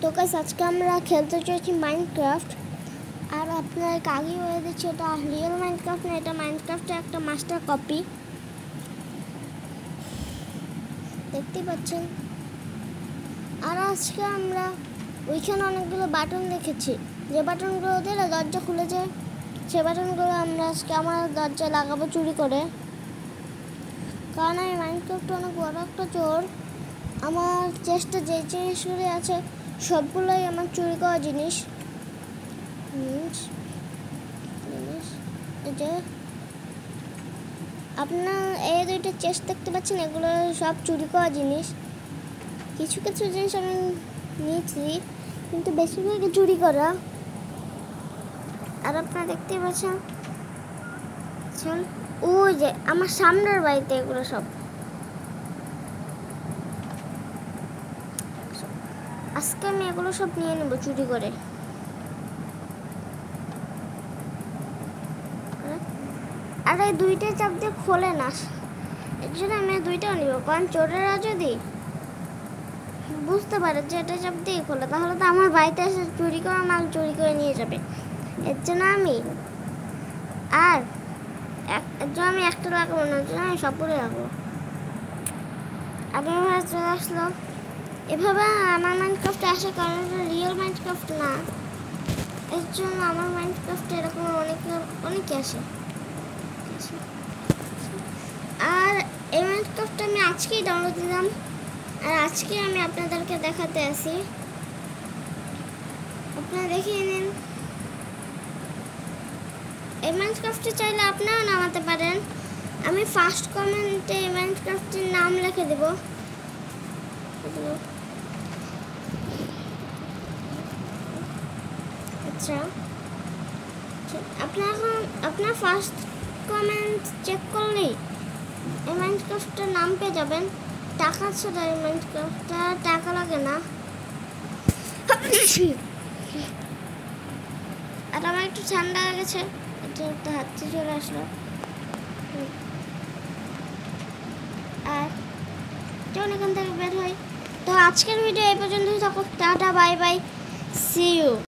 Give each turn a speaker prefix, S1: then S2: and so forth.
S1: তো গাইস আজকে আমরা খেলতে চলেছি মাইনক্রাফট। আর আপনাদের আগেই বলে দিচ্ছি, এটা রিয়েল মাইনক্রাফট না, এটা মাইনক্রাফটের একটা মাস্টার কপি। দেখতেই পাচ্ছেন। আর আজকে আমরা ওইখানে অনেকগুলো বাটন দেখেছি, যে বাটনগুলো দিলে দরজা খুলে যায়, সে বাটনগুলো আমরা আজকে আমার দরজায় লাগাবো চুরি করে। কারণ আমি মাইনক্রাফটে অনেক বড় একটা চোর। আমার চেষ্টা যে জিনিসগুলি আছে সবগুলোই আমার চুরি করা জিনিস। যে আপনার এই দুইটা চেস্ট দেখতে পাচ্ছেন, এগুলো সব চুরি করা জিনিস। কিছু কিছু জিনিস আমি নিয়েছি, কিন্তু বেশিরভাগই চুরি করা। আর আপনারা দেখতে পাচ্ছেন ওই যে আমার সামনের বাড়িতে এগুলো সব। আজকে আমি এগুলো সব নিয়ে নেবো চুরি করে। আর এই দুইটা চাপ দিয়ে খোলে না, এর জন্য আমি দুইটাও নিব। কারণ চোরেরা যদি বুঝতে পারে যে এটা চাপ দিয়ে খোলে, তাহলে তো আমার বাড়িতে এসে চুরি করা মাল চুরি করে নিয়ে যাবে। এর জন্য আমি একটা লাগাবো না, এর জন্য আমি সবগুলো লাগাবো। আগে এভাবে চলে আসলো, এভাবে আমার মাইনক্রাফটে আসার কারণ রিয়েল মাইনক্রাফট না, এর জন্য আমার মাইনক্রাফটে এরকম অনেকে আসে। আর এই মাইনক্রাফটটা আমি আজকেই ডাউনলোড দিলাম, আর আজকে আমি আপনাদেরকে দেখাতে আসি। আপনারা দেখিয়ে নিন। এই মাইনক্রাফটে চাইলে আপনারাও নামাতে পারেন। আমি ফার্স্ট কমেন্টে এই মাইনক্রাফটের নাম লিখে দেব। আচ্ছা, আপনার ফার্স্ট কমেন্ট চেক করলেই এই মাইনক্রাফটের নাম পেয়ে যাবেন। টাকা ছাড়া এই মাইনক্রাফটটা টাকা লাগে না। আর আমার একটু ঠান্ডা লেগেছে, একটা হাঁচি চলে আসলো। আর যখন এখান থেকে বের হয়। তো আজকের ভিডিও এই পর্যন্তই থাকুক। Tata, bye bye, see you.